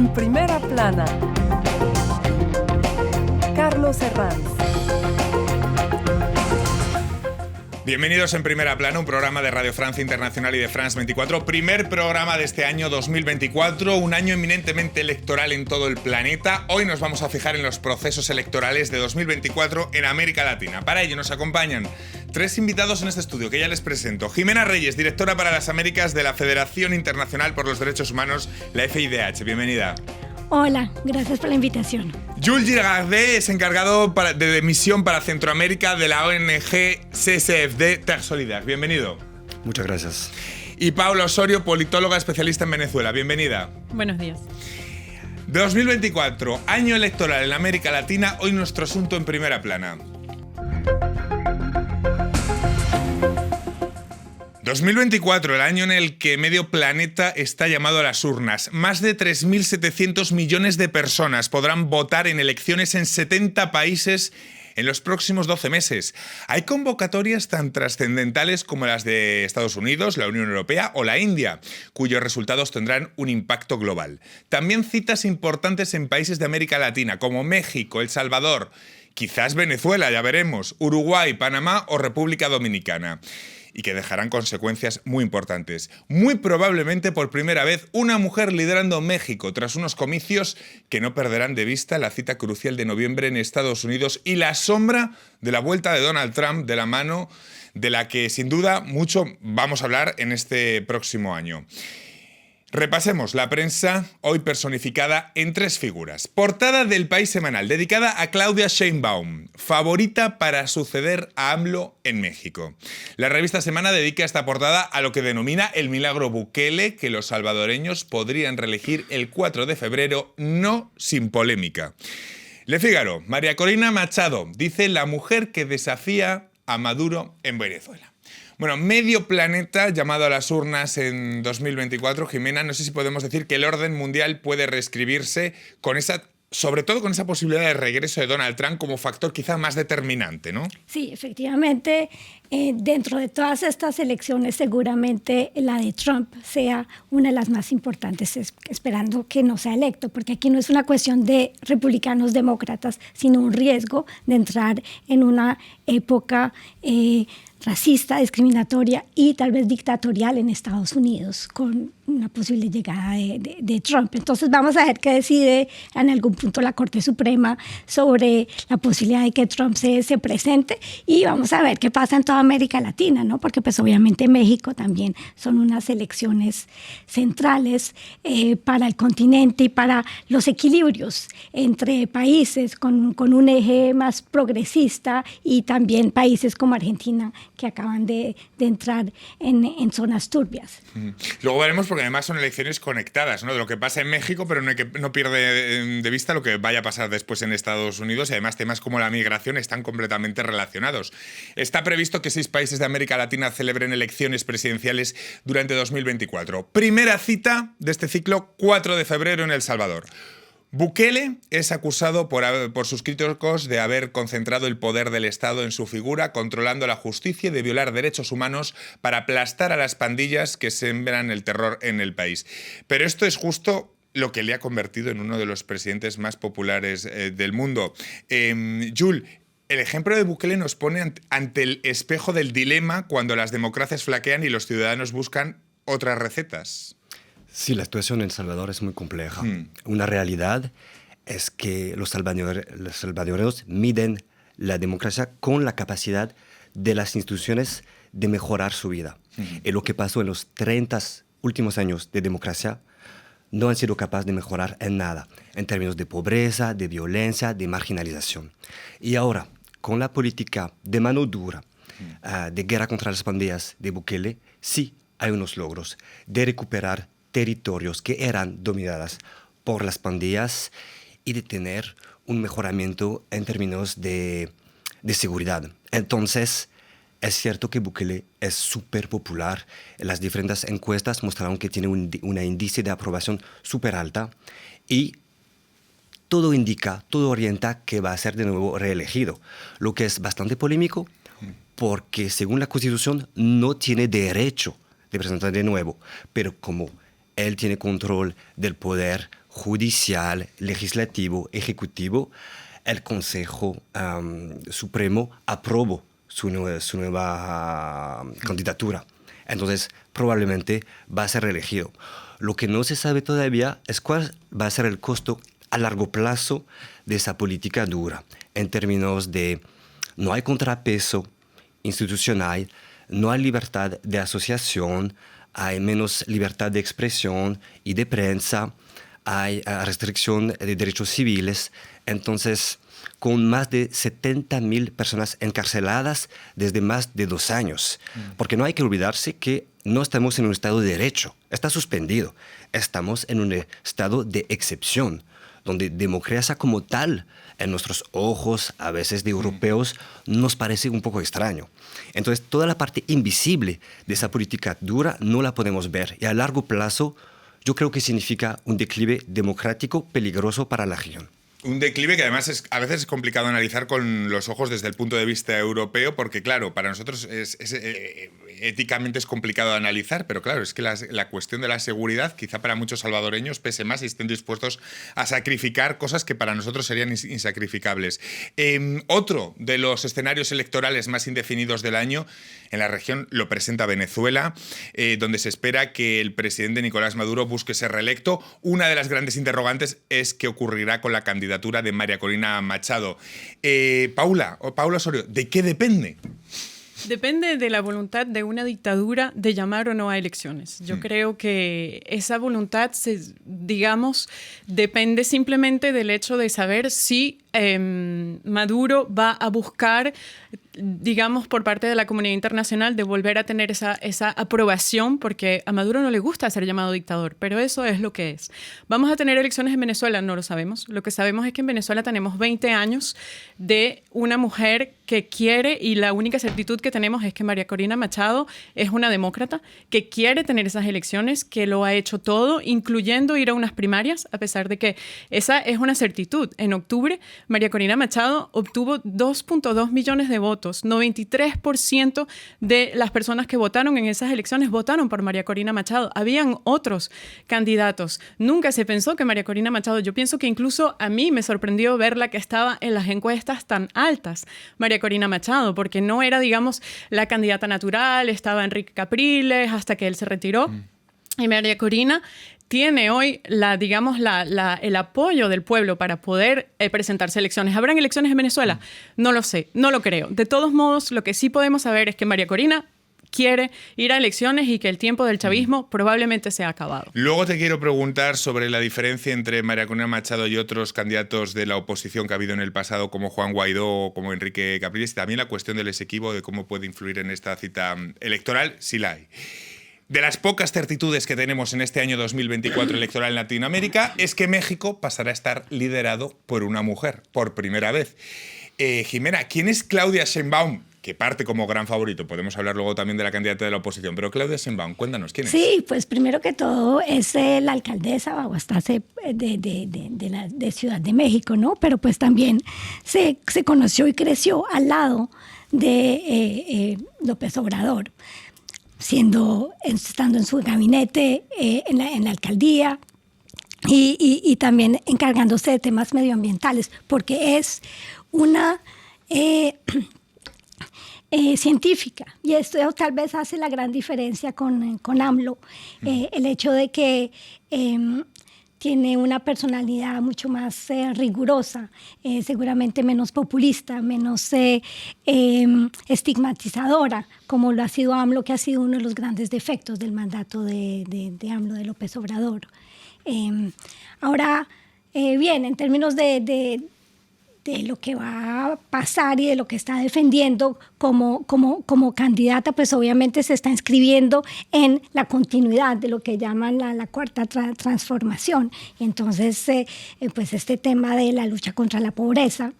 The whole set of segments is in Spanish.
En primera plana, Carlos Herranz. Bienvenidos en Primera Plana, un programa de Radio Francia Internacional y de France 24. Primer programa de este año 2024, un año eminentemente electoral en todo el planeta. Hoy nos vamos a fijar en los procesos electorales de 2024 en América Latina. Para ello nos acompañan tres invitados en este estudio que ya les presento. Jimena Reyes, directora para las Américas de la Federación Internacional por los Derechos Humanos, la FIDH. Bienvenida. Hola, gracias por la invitación. Jules Girardet es encargado de misión para Centroamérica de la ONG CSFD Terre Solidaire. Bienvenido. Muchas gracias. Y Paula Osorio, politóloga especialista en Venezuela. Bienvenida. Buenos días. 2024, año electoral en América Latina. Hoy nuestro asunto en Primera Plana. 2024, el año en el que medio planeta está llamado a las urnas. Más de 3.700 millones de personas podrán votar en elecciones en 70 países en los próximos 12 meses. Hay convocatorias tan trascendentales como las de Estados Unidos, la Unión Europea o la India, cuyos resultados tendrán un impacto global. También citas importantes en países de América Latina como México, El Salvador, quizás Venezuela, ya veremos, Uruguay, Panamá o República Dominicana, y que dejarán consecuencias muy importantes. Muy probablemente por primera vez una mujer liderando México tras unos comicios que no perderán de vista la cita crucial de noviembre en Estados Unidos y la sombra de la vuelta de Donald Trump de la mano de la que sin duda mucho vamos a hablar en este próximo año. Repasemos la prensa, hoy personificada en tres figuras. Portada del País Semanal, dedicada a Claudia Sheinbaum, favorita para suceder a AMLO en México. La revista Semana dedica esta portada a lo que denomina el milagro Bukele, que los salvadoreños podrían reelegir el 4 de febrero, no sin polémica. Le Figaro, María Corina Machado, dice la mujer que desafía a Maduro en Venezuela. Bueno, medio planeta llamado a las urnas en 2024. Jimena, no sé si podemos decir que el orden mundial puede reescribirse con esa, sobre todo con esa posibilidad de regreso de Donald Trump como factor quizá más determinante, ¿no? Sí, efectivamente, dentro de todas estas elecciones seguramente la de Trump sea una de las más importantes, esperando que no sea electo, porque aquí no es una cuestión de republicanos demócratas, sino un riesgo de entrar en una época racista, discriminatoria y tal vez dictatorial en Estados Unidos, con una posible llegada de Trump. Entonces vamos a ver qué decide en algún punto la Corte Suprema sobre la posibilidad de que Trump se presente, y vamos a ver qué pasa en toda América Latina, ¿no? Porque pues obviamente México también son unas elecciones centrales para el continente y para los equilibrios entre países con un eje más progresista y también países como Argentina que acaban de entrar en zonas turbias. Luego veremos, porque además son elecciones conectadas, ¿no? De lo que pasa en México, pero no pierde de vista lo que vaya a pasar después en Estados Unidos, y además temas como la migración están completamente relacionados. Está previsto que 6 países de América Latina celebren elecciones presidenciales durante 2024. Primera cita de este ciclo, 4 de febrero en El Salvador. Bukele es acusado por sus críticos de haber concentrado el poder del Estado en su figura, controlando la justicia y de violar derechos humanos para aplastar a las pandillas que sembran el terror en el país. Pero esto es justo lo que le ha convertido en uno de los presidentes más populares del mundo. Jules, el ejemplo de Bukele nos pone ante el espejo del dilema cuando las democracias flaquean y los ciudadanos buscan otras recetas. Sí, la situación en El Salvador es muy compleja. Una realidad es que los salvadoreños miden la democracia con la capacidad de las instituciones de mejorar su vida. Y lo que pasó en los 30 últimos años de democracia no han sido capaces de mejorar en nada, en términos de pobreza, de violencia, de marginalización. Y ahora, con la política de mano dura, de guerra contra las pandillas de Bukele, sí hay unos logros de recuperar territorios que eran dominadas por las pandillas y de tener un mejoramiento en términos de seguridad. Entonces, es cierto que Bukele es súper popular. Las diferentes encuestas mostraron que tiene una índice de aprobación súper alta, y todo indica, todo orienta que va a ser de nuevo reelegido, lo que es bastante polémico porque según la Constitución no tiene derecho de presentar de nuevo, pero como él tiene control del poder judicial, legislativo, ejecutivo, el Consejo Supremo aprobó su nueva candidatura. Entonces, probablemente va a ser elegido. Lo que no se sabe todavía es cuál va a ser el costo a largo plazo de esa política dura, en términos de no hay contrapeso institucional, no hay libertad de asociación, hay menos libertad de expresión y de prensa, hay restricción de derechos civiles. Entonces, con más de 70.000 personas encarceladas desde más de 2 años. Porque no hay que olvidarse que no estamos en un estado de derecho, está suspendido. Estamos en un estado de excepción, donde democracia como tal, en nuestros ojos, a veces de europeos, nos parece un poco extraño. Entonces, toda la parte invisible de esa política dura no la podemos ver. Y a largo plazo, yo creo que significa un declive democrático peligroso para la región. Un declive que además a veces es complicado analizar con los ojos desde el punto de vista europeo, porque claro, para nosotros éticamente es complicado de analizar, pero claro, es que la cuestión de la seguridad quizá para muchos salvadoreños pese más y estén dispuestos a sacrificar cosas que para nosotros serían insacrificables. Otro de los escenarios electorales más indefinidos del año en la región lo presenta Venezuela, donde se espera que el presidente Nicolás Maduro busque ser reelecto. Una de las grandes interrogantes es qué ocurrirá con la candidatura de María Corina Machado. Paula Osorio, ¿de qué depende? Depende de la voluntad de una dictadura de llamar o no a elecciones. Yo creo que esa voluntad, depende simplemente del hecho de saber si Maduro va a buscar, digamos, por parte de la comunidad internacional de volver a tener esa aprobación, porque a Maduro no le gusta ser llamado dictador, pero eso es lo que es. ¿Vamos a tener elecciones en Venezuela? No lo sabemos. Lo que sabemos es que en Venezuela tenemos 20 años de una mujer que quiere, y la única certitud que tenemos es que María Corina Machado es una demócrata que quiere tener esas elecciones, que lo ha hecho todo, incluyendo ir a unas primarias, a pesar de que esa es una certitud. En octubre, María Corina Machado obtuvo 2.2 millones de votos. 93% de las personas que votaron en esas elecciones votaron por María Corina Machado. Habían otros candidatos. Nunca se pensó que María Corina Machado, yo pienso que incluso a mí me sorprendió verla que estaba en las encuestas tan altas, María Corina Machado, porque no era, digamos, la candidata natural, estaba Enrique Capriles hasta que él se retiró. Y María Corina tiene hoy el apoyo del pueblo para poder presentarse a elecciones. ¿Habrán elecciones en Venezuela? No lo sé, no lo creo. De todos modos, lo que sí podemos saber es que María Corina quiere ir a elecciones y que el tiempo del chavismo probablemente se ha acabado. Luego te quiero preguntar sobre la diferencia entre María Corina Machado y otros candidatos de la oposición que ha habido en el pasado, como Juan Guaidó o como Enrique Capriles, y también la cuestión del Esequibo, de cómo puede influir en esta cita electoral, si la hay. De las pocas certitudes que tenemos en este año 2024 electoral en Latinoamérica es que México pasará a estar liderado por una mujer, por primera vez. Jimena, ¿quién es Claudia Sheinbaum? Que parte como gran favorito. Podemos hablar luego también de la candidata de la oposición. Pero Claudia Sheinbaum, cuéntanos, ¿quién es? Sí, pues primero que todo es la alcaldesa Baguastase de Ciudad de México, ¿no? Pero pues también se conoció y creció al lado de López Obrador, estando en su gabinete en la alcaldía y también encargándose de temas medioambientales, porque es una científica, y esto tal vez hace la gran diferencia con AMLO, el hecho de que tiene una personalidad mucho más rigurosa, seguramente menos populista, menos estigmatizadora, como lo ha sido AMLO, que ha sido uno de los grandes defectos del mandato de AMLO, de López Obrador. Ahora, bien, en términos de lo que va a pasar y de lo que está defendiendo como candidata, pues obviamente se está inscribiendo en la continuidad de lo que llaman la cuarta transformación. Entonces, pues este tema de la lucha contra la pobreza,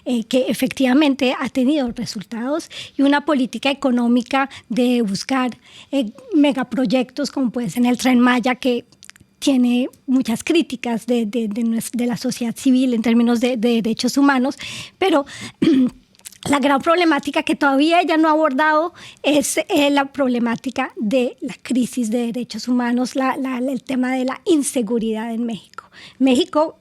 que efectivamente ha tenido resultados, y una política económica de buscar megaproyectos como puede ser el Tren Maya, que tiene muchas críticas de la sociedad civil en términos de derechos humanos, pero la gran problemática que todavía ella no ha abordado es la problemática de la crisis de derechos humanos, el tema de la inseguridad en México. México,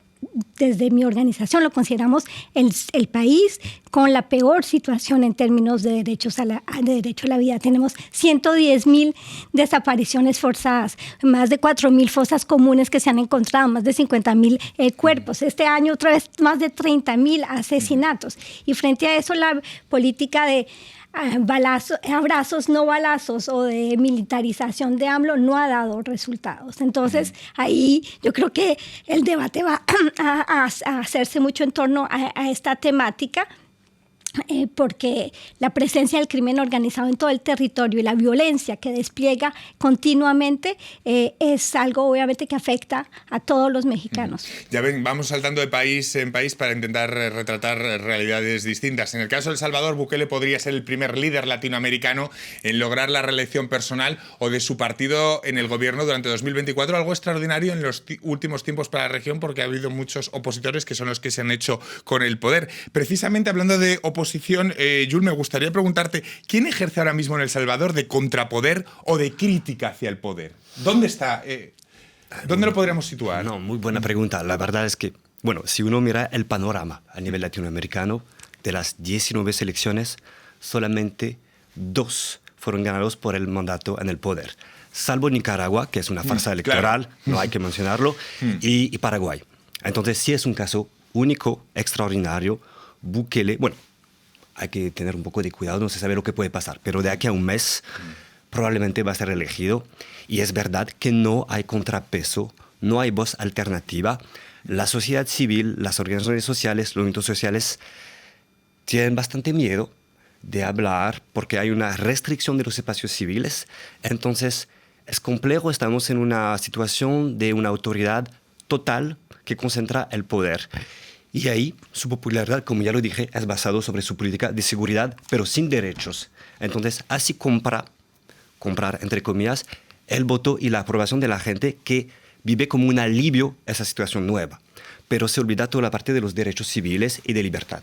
desde mi organización, lo consideramos el país con la peor situación en términos de derecho a la vida. Tenemos 110,000 desapariciones forzadas, más de 4,000 fosas comunes que se han encontrado, más de 50,000 cuerpos. Este año otra vez más de 30,000 asesinatos. Y frente a eso la política de abrazos, no balazos o de militarización de AMLO no ha dado resultados. Entonces, ahí yo creo que el debate va a hacerse mucho en torno a esta temática. Porque la presencia del crimen organizado en todo el territorio y la violencia que despliega continuamente es algo obviamente que afecta a todos los mexicanos. Ya ven, vamos saltando de país en país para intentar retratar realidades distintas. En el caso de El Salvador, Bukele podría ser el primer líder latinoamericano en lograr la reelección personal o de su partido en el gobierno durante 2024, algo extraordinario en los últimos tiempos para la región porque ha habido muchos opositores que son los que se han hecho con el poder. Precisamente hablando de oposición, Jules, me gustaría preguntarte, ¿quién ejerce ahora mismo en El Salvador de contrapoder o de crítica hacia el poder? ¿Dónde está? ¿Dónde lo podríamos situar? No, muy buena pregunta. La verdad es que, bueno, si uno mira el panorama a nivel latinoamericano, de las 19 elecciones, solamente 2 fueron ganados por el mandato en el poder. Salvo Nicaragua, que es una farsa electoral, claro. No hay que mencionarlo, y Paraguay. Entonces sí es un caso único, extraordinario. Bukele, bueno, hay que tener un poco de cuidado, no se sabe lo que puede pasar, pero de aquí a un mes probablemente va a ser elegido. Y es verdad que no hay contrapeso, no hay voz alternativa. La sociedad civil, las organizaciones sociales, los movimientos sociales tienen bastante miedo de hablar porque hay una restricción de los espacios civiles. Entonces es complejo, estamos en una situación de una autoridad total que concentra el poder. Y ahí su popularidad, como ya lo dije, es basado sobre su política de seguridad, pero sin derechos. Entonces, así comprar, entre comillas, el voto y la aprobación de la gente que vive como un alivio a esa situación nueva. Pero se olvida toda la parte de los derechos civiles y de libertad.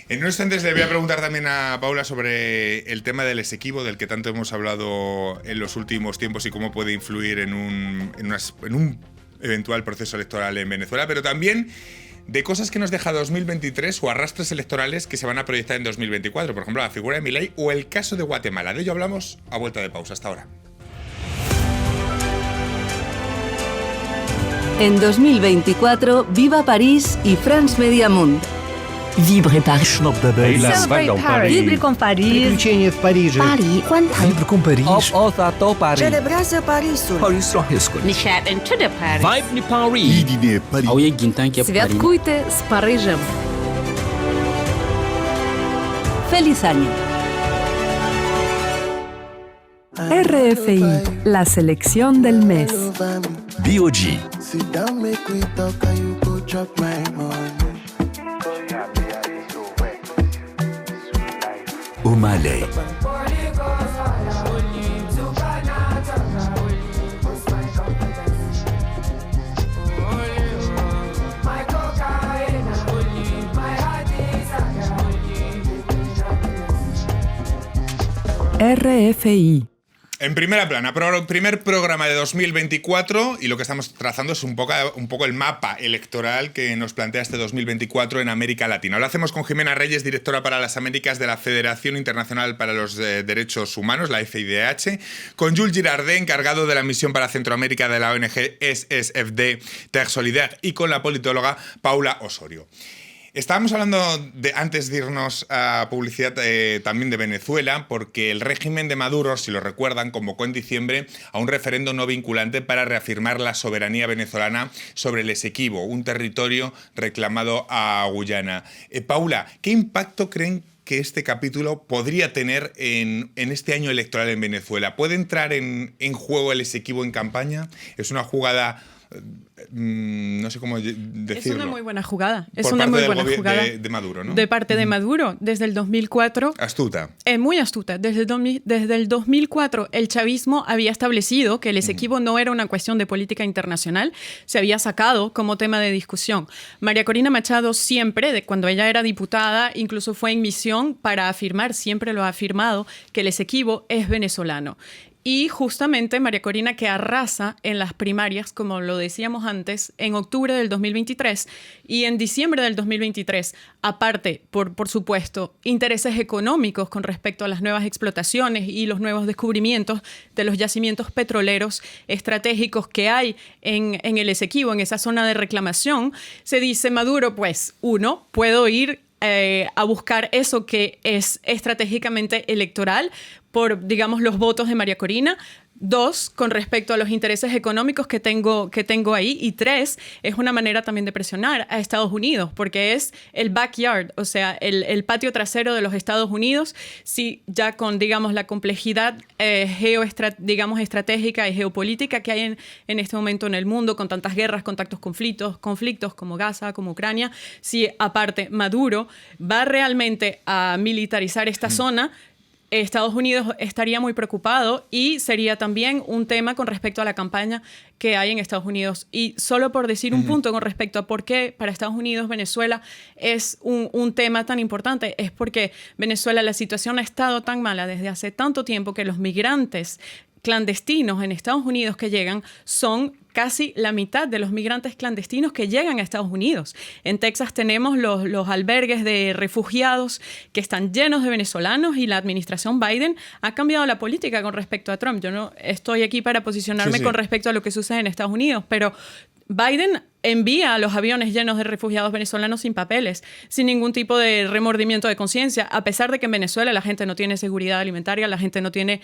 En unos instantes le voy a preguntar también a Paula sobre el tema del Esequibo, del que tanto hemos hablado en los últimos tiempos y cómo puede influir en un eventual proceso electoral en Venezuela, pero también de cosas que nos deja 2023 o arrastres electorales que se van a proyectar en 2024, por ejemplo, la figura de Milei o el caso de Guatemala. De ello hablamos a vuelta de pausa. Hasta ahora. En 2024, viva París y France Media Monde. Vibre Paris. Celebrate Paris. Vibre con Paris. Приключения в Париже. Paris, quantum. Vibre com Paris. Celebrează Parisul. Нишат în de Paris. Vibe ni Paris. Idine Paris. Au gintanke Paris. Святкуйте с Парижем. Feliz año. RFI, la selección del mes. B.O.G. Omalay. RFI. En primera plana, primer programa de 2024 y lo que estamos trazando es un poco el mapa electoral que nos plantea este 2024 en América Latina. Lo hacemos con Jimena Reyes, directora para las Américas de la Federación Internacional para los Derechos Humanos, la FIDH, con Jules Girardet, encargado de la misión para Centroamérica de la ONG SSFD Terre Solidaire, y con la politóloga Paula Osorio. Estábamos hablando antes de irnos a publicidad también de Venezuela, porque el régimen de Maduro, si lo recuerdan, convocó en diciembre a un referendo no vinculante para reafirmar la soberanía venezolana sobre el Esequibo, un territorio reclamado a Guyana. Paula, ¿qué impacto creen que este capítulo podría tener en este año electoral en Venezuela? ¿Puede entrar en juego el Esequibo en campaña? ¿Es una jugada no sé cómo decirlo. Es una muy buena jugada. Es Por una parte muy del buena jugada. de Maduro, ¿no? De parte de Maduro, desde el 2004. Astuta. Muy astuta. Desde el 2004, el chavismo había establecido que el Esequibo no era una cuestión de política internacional, se había sacado como tema de discusión. María Corina Machado siempre, cuando ella era diputada, incluso fue en misión para afirmar, siempre lo ha afirmado, que el Esequibo es venezolano. Y justamente María Corina, que arrasa en las primarias, como lo decíamos antes, en octubre del 2023 y en diciembre del 2023, aparte, por supuesto, intereses económicos con respecto a las nuevas explotaciones y los nuevos descubrimientos de los yacimientos petroleros estratégicos que hay en el Esequibo, en esa zona de reclamación, se dice Maduro, pues, puedo ir a buscar eso que es estratégicamente electoral por, digamos, los votos de María Corina. 2, con respecto a los intereses económicos que tengo ahí. Y 3, es una manera también de presionar a Estados Unidos, porque es el backyard, o sea, el patio trasero de los Estados Unidos, sí, ya con, digamos, la complejidad estratégica y geopolítica que hay en este momento en el mundo, con tantas guerras, con tantos conflictos como Gaza, como Ucrania. Si aparte Maduro va realmente a militarizar esta zona, Estados Unidos estaría muy preocupado y sería también un tema con respecto a la campaña que hay en Estados Unidos. Y solo por decir un punto con respecto a por qué para Estados Unidos Venezuela es un tema tan importante, es porque Venezuela, la situación ha estado tan mala desde hace tanto tiempo que los migrantes clandestinos en Estados Unidos que llegan son casi la mitad de los migrantes clandestinos que llegan a Estados Unidos. En Texas tenemos los albergues de refugiados que están llenos de venezolanos y la administración Biden ha cambiado la política con respecto a Trump. Yo no estoy aquí para posicionarme con respecto a lo que sucede en Estados Unidos, pero Biden envía a los aviones llenos de refugiados venezolanos sin papeles, sin ningún tipo de remordimiento de conciencia, a pesar de que en Venezuela la gente no tiene seguridad alimentaria, la gente no tiene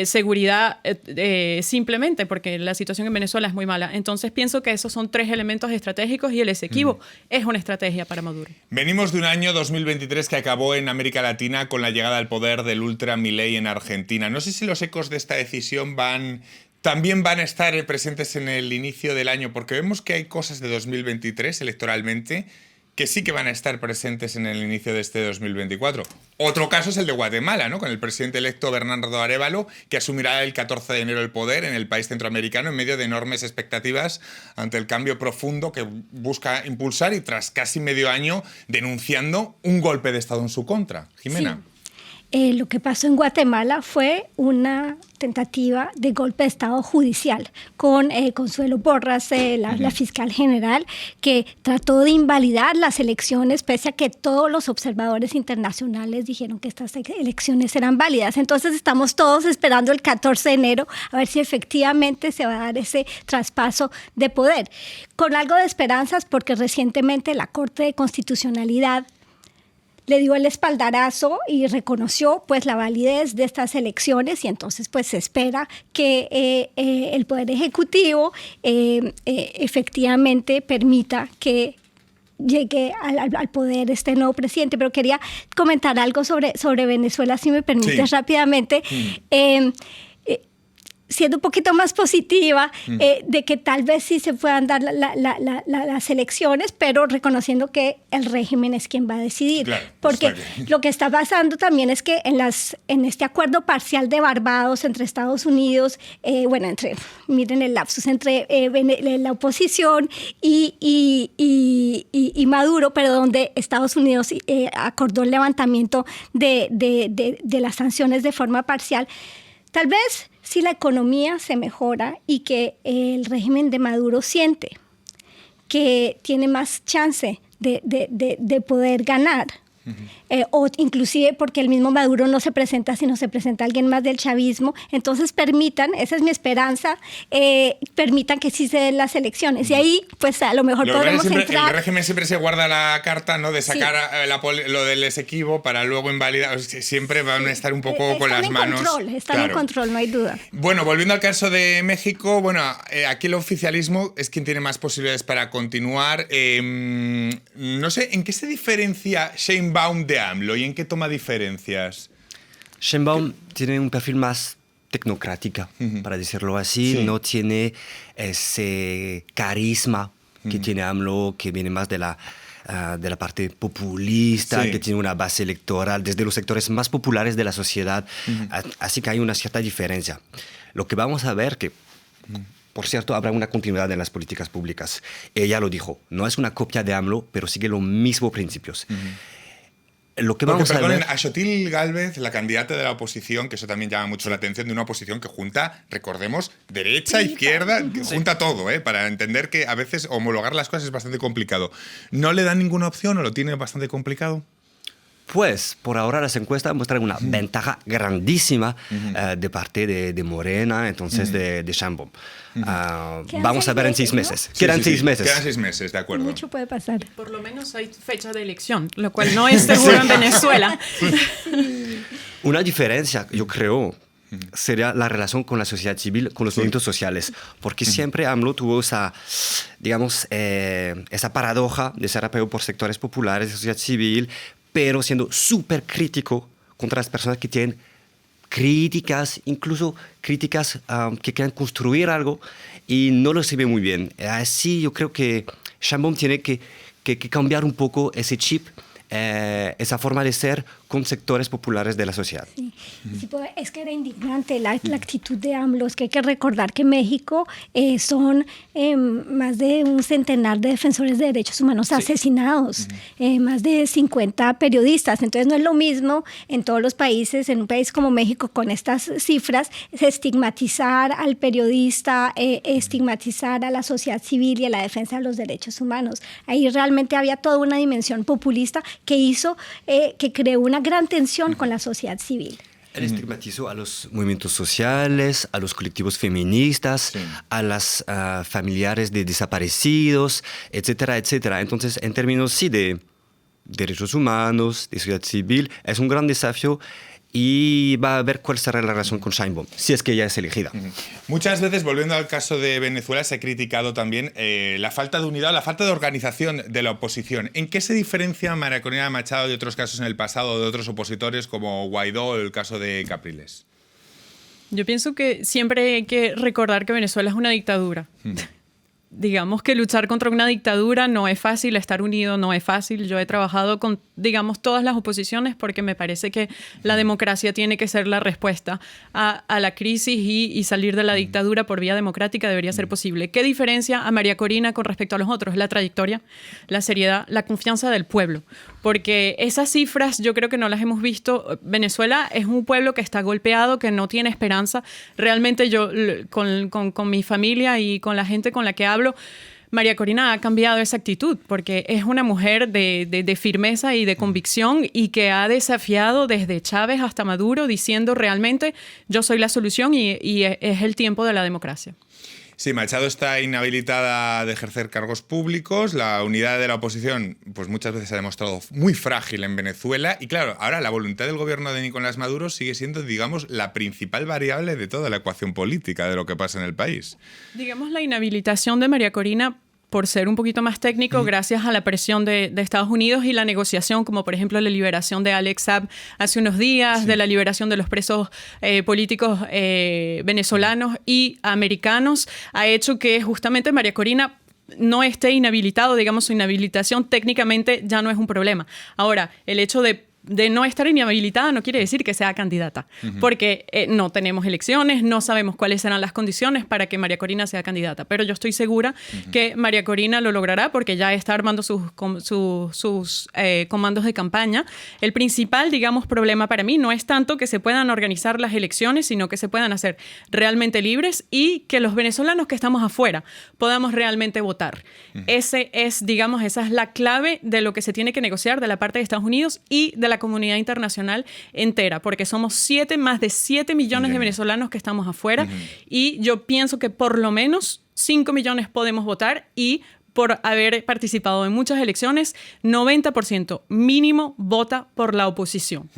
seguridad simplemente porque la situación en Venezuela es muy mala. Entonces pienso que esos son 3 elementos estratégicos y el Esequibo es una estrategia para Maduro. Venimos de un año 2023 que acabó en América Latina con la llegada al poder del ultra Milei en Argentina. No sé si los ecos de esta decisión también van a estar presentes en el inicio del año, porque vemos que hay cosas de 2023 electoralmente que sí que van a estar presentes en el inicio de este 2024. Otro caso es el de Guatemala, ¿no? Con el presidente electo Bernardo Arévalo, que asumirá el 14 de enero el poder en el país centroamericano en medio de enormes expectativas ante el cambio profundo que busca impulsar y tras casi medio año denunciando un golpe de Estado en su contra. Jimena. Sí. Lo que pasó en Guatemala fue una tentativa de golpe de Estado judicial con Consuelo Porras, la fiscal general, que trató de invalidar las elecciones, pese a que todos los observadores internacionales dijeron que estas elecciones eran válidas. Entonces estamos todos esperando el 14 de enero a ver si efectivamente se va a dar ese traspaso de poder. Con algo de esperanzas, porque recientemente la Corte de Constitucionalidad le dio el espaldarazo y reconoció pues la validez de estas elecciones y entonces pues se espera que el Poder Ejecutivo efectivamente permita que llegue al poder este nuevo presidente. Pero quería comentar algo sobre Venezuela, si me permites, rápidamente. Siendo un poquito más positiva de que tal vez sí se puedan dar las elecciones, pero reconociendo que el régimen es quien va a decidir. Claro, porque lo que está pasando también es que en este acuerdo parcial de Barbados entre Estados Unidos, miren el lapsus, entre la oposición y Maduro, pero donde Estados Unidos acordó el levantamiento de las sanciones de forma parcial, tal vez si la economía se mejora y que el régimen de Maduro siente que tiene más chance de poder ganar, o inclusive porque el mismo Maduro no se presenta, sino se presenta alguien más del chavismo, entonces permitan, esa es mi esperanza, permitan que sí se den las elecciones. Y ahí, pues a lo mejor podremos entrar. El régimen siempre se guarda la carta, ¿no?, de sacar lo del Esequibo para luego invalidar. Siempre van a estar un poco con las manos. Están en control, no hay duda. Bueno, volviendo al caso de México, aquí el oficialismo es quien tiene más posibilidades para continuar. No sé, ¿en qué se diferencia Sheinbaum de AMLO y en qué toma diferencias? Sheinbaum tiene un perfil más tecnocrática, para decirlo así, no tiene ese carisma que tiene AMLO, que viene más de la parte populista, que tiene una base electoral desde los sectores más populares de la sociedad. Así que hay una cierta diferencia. Lo que vamos a ver que, por cierto, habrá una continuidad en las políticas públicas. Ella lo dijo, no es una copia de AMLO, pero sigue los mismos principios. Lo que vamos a ver... A Xochitl Gálvez, la candidata de la oposición, que eso también llama mucho la atención, de una oposición que junta, recordemos, derecha, izquierda, que junta todo, para entender que a veces homologar las cosas es bastante complicado. ¿No le dan ninguna opción o lo tiene bastante complicado? Pues, por ahora las encuestas muestran una ventaja grandísima de parte de Morena, entonces de Sheinbaum. Vamos a ver en 6 meses. ¿No? Quedan 6 meses. Quedan 6 meses, de acuerdo. Mucho puede pasar. Por lo menos hay fecha de elección, lo cual no es seguro en Venezuela. Una diferencia, yo creo, sería la relación con la sociedad civil, con los movimientos sociales, porque siempre AMLO tuvo esa, digamos, esa paradoja de ser apoyado por sectores populares de sociedad civil, pero siendo súper crítico contra las personas que tienen críticas, incluso críticas que quieren construir algo y no lo se ve muy bien. Así yo creo que Sheinbaum tiene que cambiar un poco ese chip, esa forma de ser con sectores populares de la sociedad. Sí. Es que era indignante la actitud de AMLO. Es que hay que recordar que México son más de un centenar de defensores de derechos humanos asesinados, más de 50 periodistas. Entonces no es lo mismo en todos los países, en un país como México con estas cifras, estigmatizar al periodista, estigmatizar a la sociedad civil y a la defensa de los derechos humanos. Ahí realmente había toda una dimensión populista que hizo, que creó una gran tensión con la sociedad civil. Él estigmatizó a los movimientos sociales, a los colectivos feministas, a las familiares de desaparecidos, etcétera, etcétera. Entonces, en términos de derechos humanos, de sociedad civil, es un gran desafío y va a ver cuál será la relación con Sheinbaum, si es que ella es elegida. Muchas veces, volviendo al caso de Venezuela, se ha criticado también la falta de unidad, la falta de organización de la oposición. ¿En qué se diferencia María Corina Machado de otros casos en el pasado, de otros opositores como Guaidó o el caso de Capriles? Yo pienso que siempre hay que recordar que Venezuela es una dictadura. Digamos que luchar contra una dictadura no es fácil, estar unido no es fácil. Yo he trabajado con, digamos, todas las oposiciones porque me parece que la democracia tiene que ser la respuesta a la crisis y salir de la dictadura por vía democrática debería ser posible. ¿Qué diferencia a María Corina con respecto a los otros? La trayectoria, la seriedad, la confianza del pueblo. Porque esas cifras yo creo que no las hemos visto. Venezuela es un pueblo que está golpeado, que no tiene esperanza. Realmente yo, con mi familia y con la gente con la que hablo, María Corina ha cambiado esa actitud porque es una mujer de firmeza y de convicción y que ha desafiado desde Chávez hasta Maduro diciendo realmente yo soy la solución y es el tiempo de la democracia. Sí, Machado está inhabilitada de ejercer cargos públicos. La unidad de la oposición, pues muchas veces se ha demostrado muy frágil en Venezuela. Y claro, ahora la voluntad del gobierno de Nicolás Maduro sigue siendo, digamos, la principal variable de toda la ecuación política de lo que pasa en el país. Digamos, la inhabilitación de María Corina, por ser un poquito más técnico, gracias a la presión de Estados Unidos y la negociación, como por ejemplo la liberación de Alex Saab hace unos días, de la liberación de los presos políticos venezolanos y americanos, ha hecho que justamente María Corina no esté inhabilitado, digamos, su inhabilitación técnicamente ya no es un problema. Ahora, el hecho de no estar inhabilitada no quiere decir que sea candidata, porque no tenemos elecciones, no sabemos cuáles serán las condiciones para que María Corina sea candidata, pero yo estoy segura que María Corina lo logrará porque ya está armando sus comandos de campaña. El principal, digamos, problema para mí no es tanto que se puedan organizar las elecciones, sino que se puedan hacer realmente libres y que los venezolanos que estamos afuera podamos realmente votar. Esa es la clave de lo que se tiene que negociar de la parte de Estados Unidos y de la comunidad internacional entera, porque somos más de 7 millones de venezolanos que estamos afuera y yo pienso que por lo menos 5 millones podemos votar y por haber participado en muchas elecciones, 90% mínimo vota por la oposición.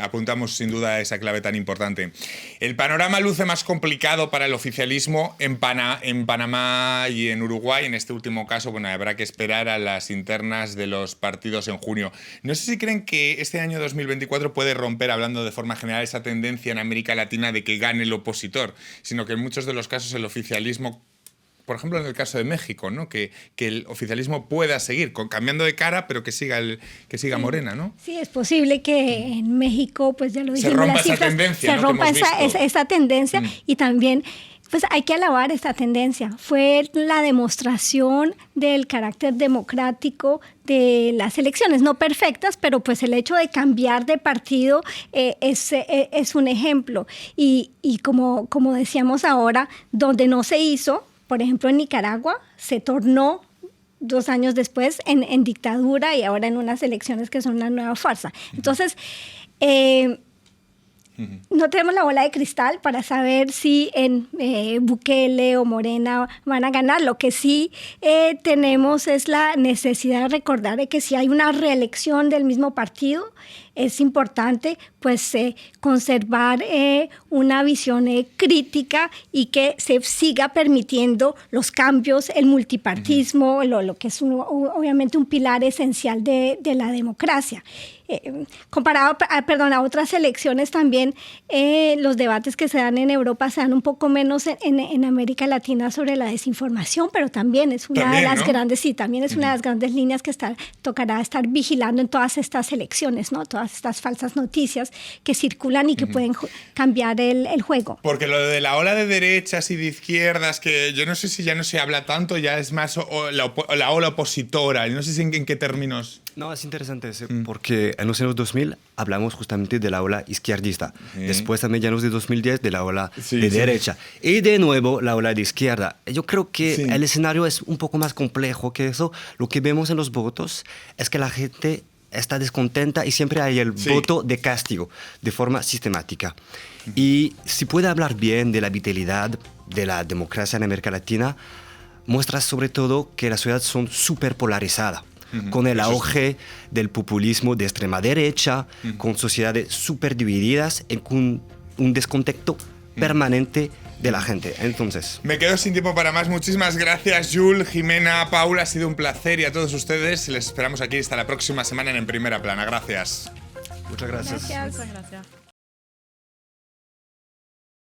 Apuntamos sin duda esa clave tan importante. El panorama luce más complicado para el oficialismo en Panamá y en Uruguay. En este último caso, bueno, habrá que esperar a las internas de los partidos en junio. No sé si creen que este año 2024 puede romper, hablando de forma general, esa tendencia en América Latina de que gane el opositor, sino que en muchos de los casos el oficialismo, por ejemplo, en el caso de México, ¿no? Que el oficialismo pueda seguir, cambiando de cara, pero que siga Morena, ¿no? Sí, es posible que en México, pues ya lo dijimos, se rompa las esa cifras, tendencia, se ¿no? rompa esa tendencia y también pues hay que alabar esta tendencia. Fue la demostración del carácter democrático de las elecciones, no perfectas, pero pues el hecho de cambiar de partido es un ejemplo. Y como decíamos ahora, donde no se hizo, por ejemplo en Nicaragua, se tornó 2 años después en dictadura y ahora en unas elecciones que son una nueva farsa. Entonces, no tenemos la bola de cristal para saber si en Bukele o Morena van a ganar. Lo que sí tenemos es la necesidad de recordar de que si hay una reelección del mismo partido, es importante pues conservar una visión crítica y que se siga permitiendo los cambios, el multipartismo, lo que es obviamente un pilar esencial de la democracia. Comparado a otras elecciones también, los debates que se dan en Europa se dan un poco menos en América Latina sobre la desinformación, pero también es una de las grandes, sí, también es una de las grandes líneas que tocará estar vigilando en todas estas elecciones, ¿no? Todas estas falsas noticias que circulan y que pueden cambiar el juego. Porque lo de la ola de derechas y de izquierdas, que yo no sé si ya no se habla tanto, ya es más la ola opositora, no sé si en qué términos. No, es interesante porque en los años 2000 hablamos justamente de la ola izquierdista. Después, a medianos de 2010, de la ola de derecha. Y de nuevo, la ola de izquierda. Yo creo que el escenario es un poco más complejo que eso. Lo que vemos en los votos es que la gente está descontenta y siempre hay el voto de castigo, de forma sistemática. Y si puede hablar bien de la vitalidad de la democracia en América Latina, muestra sobre todo que las ciudades son súper polarizadas. Con el auge del populismo de extrema derecha, con sociedades súper divididas, con un descontento permanente de la gente. Entonces, me quedo sin tiempo para más. Muchísimas gracias, Jules, Jimena, Paula. Ha sido un placer y a todos ustedes les esperamos aquí hasta la próxima semana en Primera Plana. Gracias. Muchas gracias. Muchas gracias.